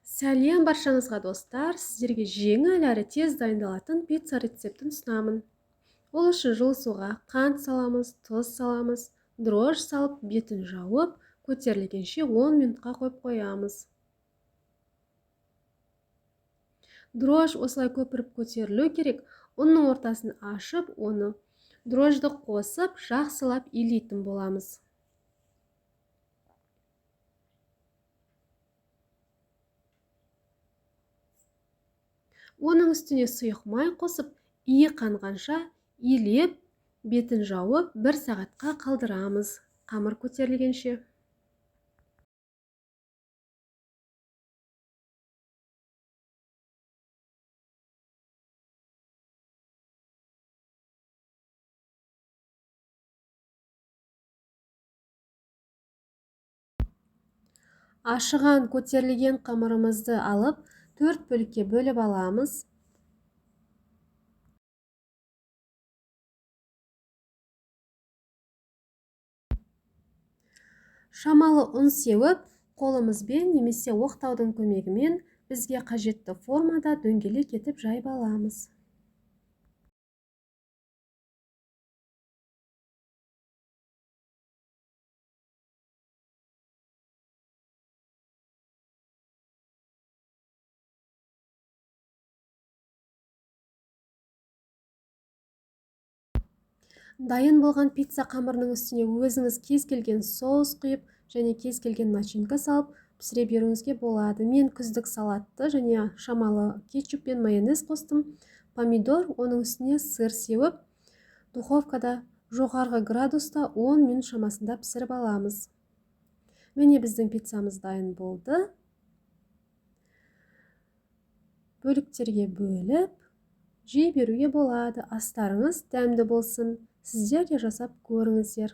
Сәлем баршаңызға достар, сіздерге жеңіл әрі тез дайындалатын пицца рецептін ұсынамын. Ол үшін жылы суға қант саламыз, тұз саламыз, дрожж салып, бетін жауып, көтерілгенше 10 минутқа қойып қоямыз. Дрожж осылай көпіріп көтерілу керек, ұнның ортасын ашып, оны дрожжды қосып, жақсылап илейтін боламыз. Оның үстіне сұйық май қосып, иі қанғанша илеп, бетін жауып 1 сағатқа қалдырамыз, қамыр көтерілгенше. Ашыған көтерілген қамырымызды алып, 4 бөлікке бөліп аламыз. Шамалы ұн сеуіп, қолымызбен немесе оқтаудың көмегімен бізге қажетті формада дөңгелек етіп жайып аламыз. Дайын болған пицца қамырының үстіне өзіңіз кез келген соус құйып және кез келген начинка салып пісіре беруіңізге болады. Мен күздік салатты және шамалы кетчуп пен майонез қостым. Помидор, оның үстіне сыр сеуіп, духовкада жоғарғы градуста 10 минут шамасында пісіріп аламыз. Міне біздің пиццамыз дайын болды. Бөліктерге бөліп, жей беруге болады. Астарыңыз дәмді болсын. Сіздер де жасап көріңіздер.